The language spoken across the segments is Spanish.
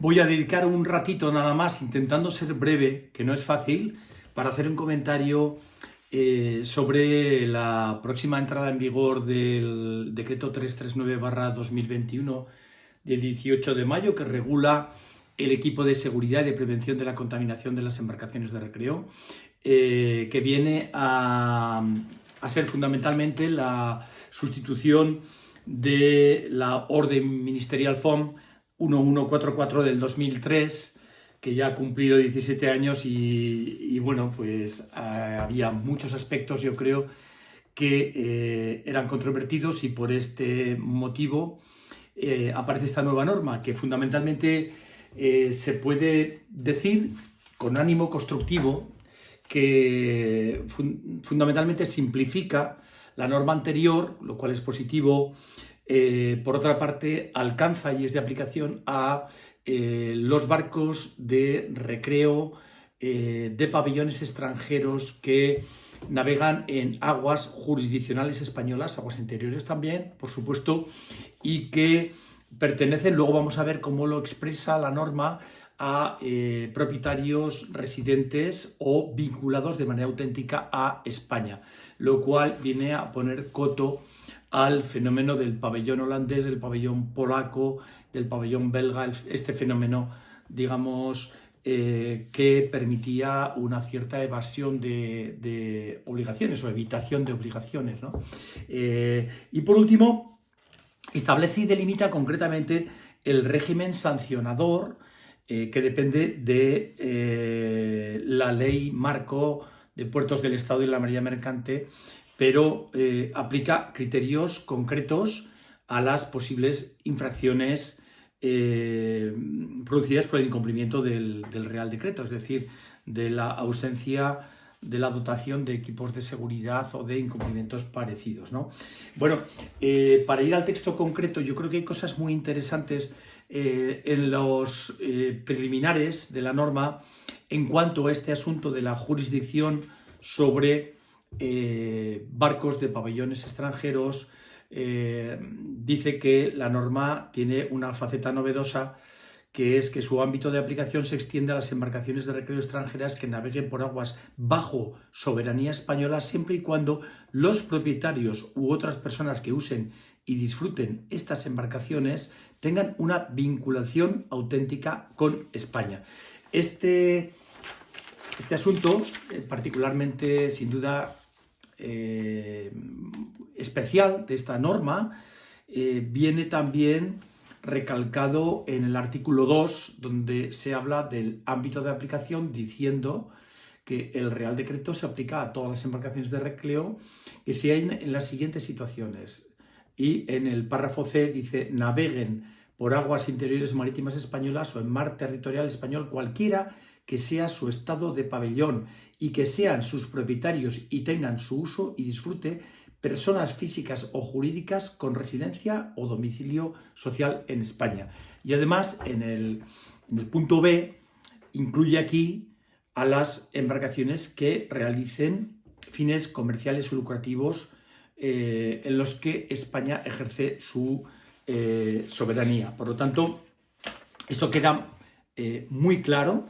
Voy a dedicar un ratito nada más, intentando ser breve, que no es fácil, para hacer un comentario sobre la próxima entrada en vigor del decreto 339/2021 de 18 de mayo, que regula el equipo de seguridad y de prevención de la contaminación de las embarcaciones de recreo, que viene a ser fundamentalmente la sustitución de la Orden Ministerial FOM 1144 del 2003, que ya ha cumplido 17 años y bueno, pues había muchos aspectos, yo creo, que eran controvertidos, y por este motivo aparece esta nueva norma, que fundamentalmente se puede decir con ánimo constructivo que fundamentalmente simplifica la norma anterior, lo cual es positivo. Por otra parte, alcanza y es de aplicación a los barcos de recreo de pabellones extranjeros que navegan en aguas jurisdiccionales españolas, aguas interiores también, por supuesto, y que pertenecen, luego vamos a ver cómo lo expresa la norma, a propietarios residentes o vinculados de manera auténtica a España, lo cual viene a poner coto al fenómeno del pabellón holandés, del pabellón polaco, del pabellón belga, este fenómeno, digamos, que permitía una cierta evasión de obligaciones o evitación de obligaciones, ¿no? Y por último, establece y delimita concretamente el régimen sancionador que depende de la ley marco de puertos del Estado y la Marina Mercante, pero aplica criterios concretos a las posibles infracciones producidas por el incumplimiento del Real Decreto, es decir, de la ausencia de la dotación de equipos de seguridad o de incumplimientos parecidos, ¿no? Bueno, para ir al texto concreto, yo creo que hay cosas muy interesantes en los preliminares de la norma en cuanto a este asunto de la jurisdicción sobre barcos de pabellones extranjeros. Dice que la norma tiene una faceta novedosa, que es que su ámbito de aplicación se extiende a las embarcaciones de recreo extranjeras que naveguen por aguas bajo soberanía española, siempre y cuando los propietarios u otras personas que usen y disfruten estas embarcaciones tengan una vinculación auténtica con España. Este asunto, particularmente, sin duda, especial de esta norma, viene también recalcado en el artículo 2, donde se habla del ámbito de aplicación, diciendo que el Real Decreto se aplica a todas las embarcaciones de recreo que se hallen en las siguientes situaciones. Y en el párrafo C dice: naveguen por aguas interiores marítimas españolas o en mar territorial español cualquiera que sea su estado de pabellón y que sean sus propietarios y tengan su uso y disfrute personas físicas o jurídicas con residencia o domicilio social en España. Y además, en el punto B, incluye aquí a las embarcaciones que realicen fines comerciales o lucrativos en los que España ejerce su soberanía. Por lo tanto, esto queda muy claro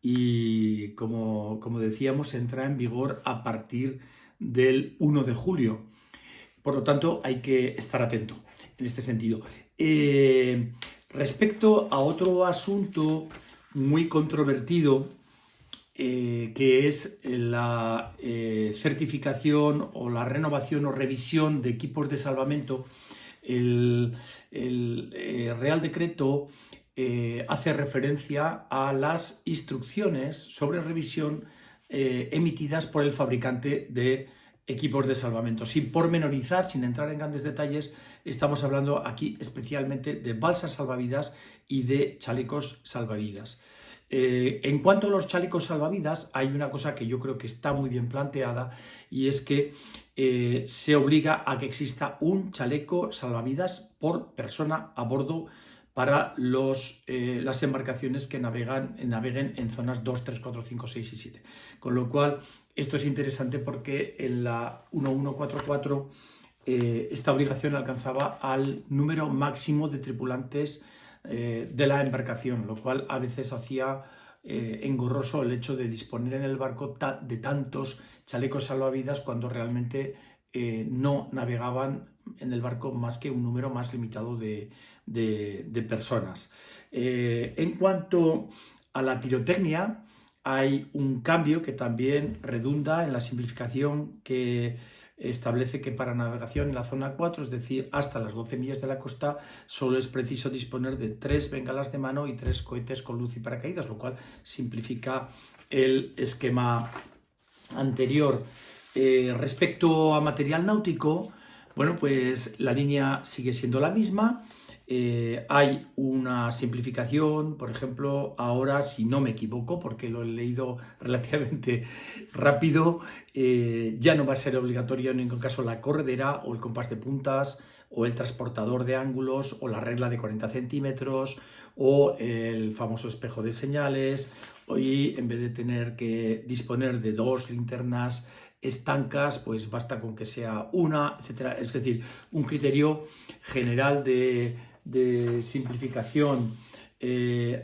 y, como decíamos, entra en vigor a partir del 1 de julio. Por lo tanto, hay que estar atento en este sentido. Respecto a otro asunto muy controvertido, que es la certificación o la renovación o revisión de equipos de salvamento, el Real Decreto hace referencia a las instrucciones sobre revisión emitidas por el fabricante de equipos de salvamento. Sin pormenorizar, sin entrar en grandes detalles, estamos hablando aquí especialmente de balsas salvavidas y de chalecos salvavidas. En cuanto a los chalecos salvavidas, hay una cosa que yo creo que está muy bien planteada, y es que se obliga a que exista un chaleco salvavidas por persona a bordo para las embarcaciones que naveguen en zonas 2, 3, 4, 5, 6 y 7. Con lo cual, esto es interesante porque en la 1144 esta obligación alcanzaba al número máximo de tripulantes de la embarcación, lo cual a veces hacía engorroso el hecho de disponer en el barco de tantos chalecos salvavidas cuando realmente no navegaban en el barco más que un número más limitado de personas. En cuanto a la pirotecnia, hay un cambio que también redunda en la simplificación que establece que para navegación en la zona 4, es decir, hasta las 12 millas de la costa, solo es preciso disponer de 3 bengalas de mano y 3 cohetes con luz y paracaídas, lo cual simplifica el esquema anterior. Respecto a material náutico, bueno, pues la línea sigue siendo la misma. Hay una simplificación, por ejemplo, ahora, si no me equivoco, porque lo he leído relativamente rápido, ya no va a ser obligatorio en ningún caso la corredera o el compás de puntas o el transportador de ángulos o la regla de 40 centímetros o el famoso espejo de señales, y en vez de tener que disponer de 2 linternas estancas, pues basta con que sea una, etcétera. Es decir, un criterio general de simplificación.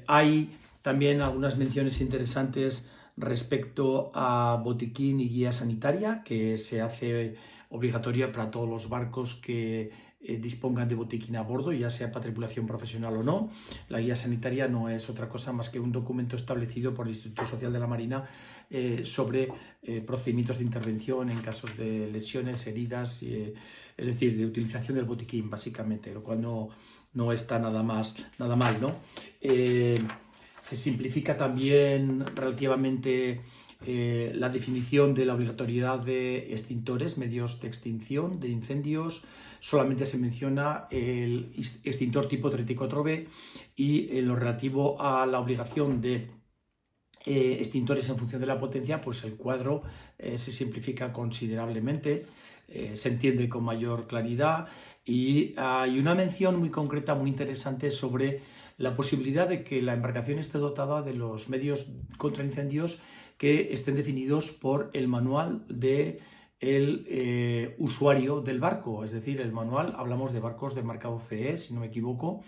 Hay también algunas menciones interesantes respecto a botiquín y guía sanitaria, que se hace obligatoria para todos los barcos que dispongan de botiquín a bordo, ya sea para tripulación profesional o no. La guía sanitaria no es otra cosa más que un documento establecido por el Instituto Social de la Marina sobre procedimientos de intervención en casos de lesiones, heridas, es decir, de utilización del botiquín, básicamente, lo cual no está nada mal, ¿no? Se simplifica también relativamente la definición de la obligatoriedad de extintores, medios de extinción de incendios. Solamente se menciona el extintor tipo 34B, y en lo relativo a la obligación de extintores en función de la potencia, pues el cuadro se simplifica considerablemente, se entiende con mayor claridad, y hay una mención muy concreta, muy interesante, sobre la posibilidad de que la embarcación esté dotada de los medios contra incendios que estén definidos por el manual del usuario del barco. Es decir, el manual, hablamos de barcos de marcado CE, si no me equivoco,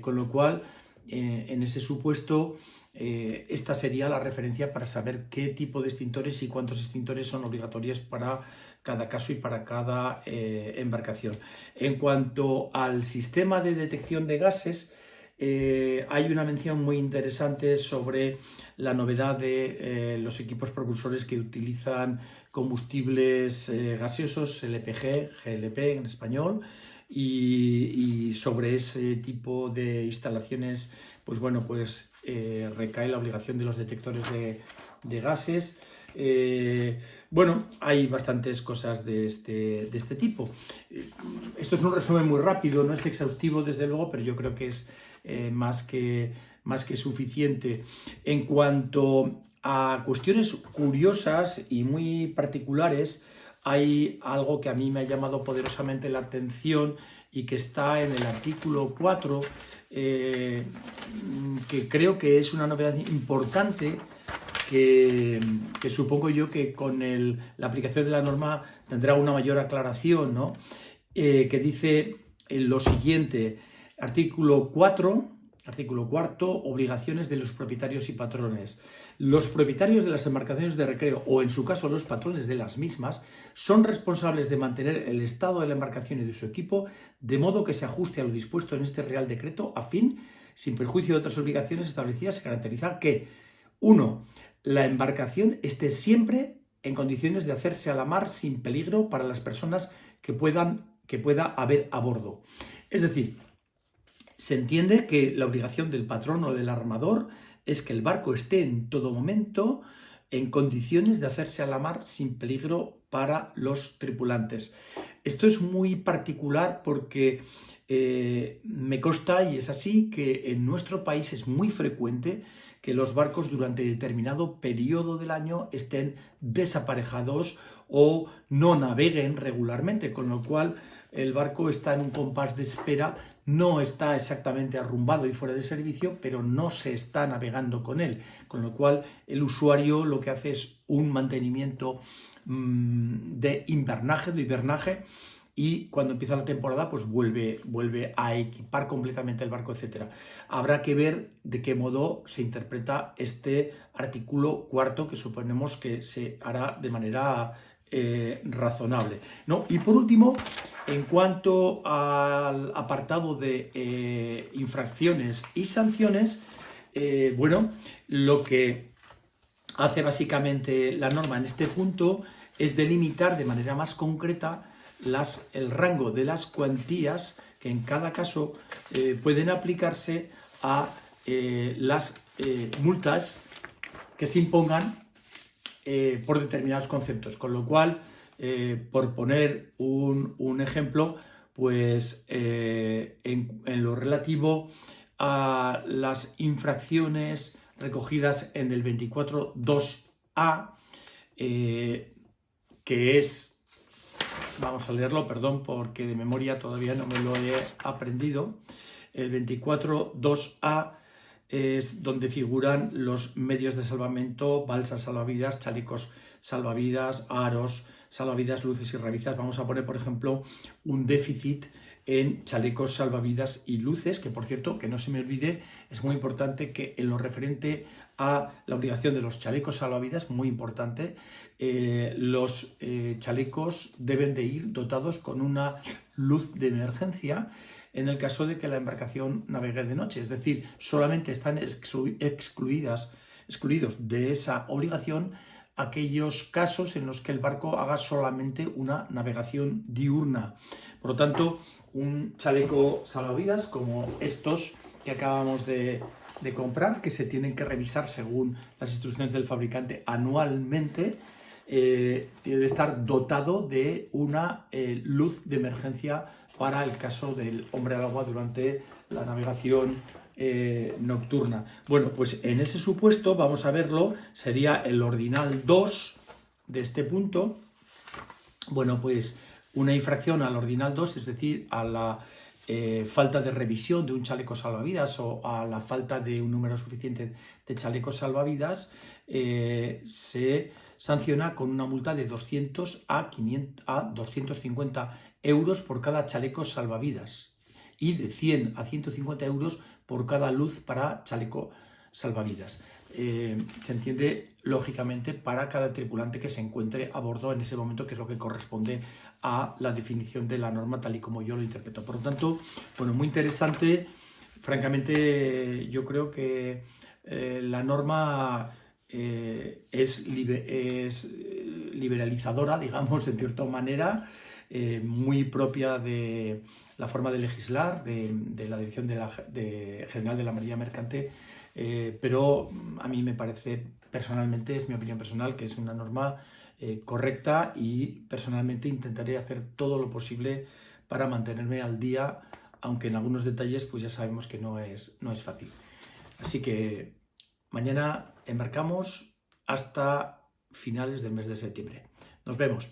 con lo cual en ese supuesto esta sería la referencia para saber qué tipo de extintores y cuántos extintores son obligatorios para cada caso y para cada embarcación. En cuanto al sistema de detección de gases, hay una mención muy interesante sobre la novedad de los equipos propulsores que utilizan combustibles gaseosos, LPG, GLP en español, y sobre ese tipo de instalaciones, pues bueno, pues recae la obligación de los detectores de gases. Bueno, hay bastantes cosas de este tipo. Esto es un resumen muy rápido, no es exhaustivo desde luego, pero yo creo que es más que suficiente. En cuanto a cuestiones curiosas y muy particulares, hay algo que a mí me ha llamado poderosamente la atención y que está en el artículo 4, que creo que es una novedad importante, que supongo yo que con la aplicación de la norma tendrá una mayor aclaración, ¿no? Que dice lo siguiente: artículo 4, obligaciones de los propietarios y patrones. Los propietarios de las embarcaciones de recreo, o en su caso los patrones de las mismas, son responsables de mantener el estado de la embarcación y de su equipo de modo que se ajuste a lo dispuesto en este Real Decreto, a fin, sin perjuicio de otras obligaciones establecidas, se garantiza que 1. La embarcación esté siempre en condiciones de hacerse a la mar sin peligro para las personas que pueda haber a bordo. Es decir, se entiende que la obligación del patrón o del armador es que el barco esté en todo momento en condiciones de hacerse a la mar sin peligro para los tripulantes. Esto es muy particular porque me consta, y es así, que en nuestro país es muy frecuente que los barcos durante determinado periodo del año estén desaparejados o no naveguen regularmente, con lo cual el barco está en un compás de espera, no está exactamente arrumbado y fuera de servicio, pero no se está navegando con él, con lo cual el usuario lo que hace es un mantenimiento de hibernaje, y cuando empieza la temporada pues vuelve a equipar completamente el barco, etc. Habrá que ver de qué modo se interpreta este artículo cuarto, que suponemos que se hará de manera razonable, ¿no? Y por último, en cuanto al apartado de infracciones y sanciones, bueno, lo que hace básicamente la norma en este punto es delimitar de manera más concreta el rango de las cuantías que en cada caso pueden aplicarse a las multas que se impongan por determinados conceptos. Con lo cual, por poner un ejemplo, pues en lo relativo a las infracciones recogidas en el 24.2a, que es, vamos a leerlo, perdón, porque de memoria todavía no me lo he aprendido. El 24.2a es donde figuran los medios de salvamento, balsas salvavidas, chalecos salvavidas, aros salvavidas, luces y revistas. Vamos a poner, por ejemplo, un déficit en chalecos salvavidas y luces, que por cierto, que no se me olvide, es muy importante que en lo referente a la obligación de los chalecos salvavidas, muy importante, los chalecos deben de ir dotados con una luz de emergencia en el caso de que la embarcación navegue de noche. Es decir, solamente están excluidos de esa obligación aquellos casos en los que el barco haga solamente una navegación diurna. Por lo tanto, un chaleco salvavidas como estos que acabamos de comprar, que se tienen que revisar según las instrucciones del fabricante anualmente, debe estar dotado de una luz de emergencia para el caso del hombre al agua durante la navegación nocturna. Bueno, pues en ese supuesto, vamos a verlo, sería el ordinal 2 de este punto. Bueno, pues una infracción al ordinal 2, es decir, a la falta de revisión de un chaleco salvavidas o a la falta de un número suficiente de chalecos salvavidas, se sanciona con una multa de 200 a 250 euros por cada chaleco salvavidas y de 100 a 150 euros por cada luz para chaleco salvavidas. Se entiende, lógicamente, para cada tripulante que se encuentre a bordo en ese momento, que es lo que corresponde a la definición de la norma tal y como yo lo interpreto. Por lo tanto, bueno, muy interesante. Francamente, yo creo que la norma es liberalizadora, digamos, en cierta manera, muy propia de la forma de legislar, de la Dirección General de la Marina Mercante, pero a mí me parece, personalmente, es mi opinión personal, que es una norma correcta, y personalmente intentaré hacer todo lo posible para mantenerme al día, aunque en algunos detalles pues ya sabemos que no es fácil. Así que mañana embarcamos hasta finales del mes de septiembre. Nos vemos.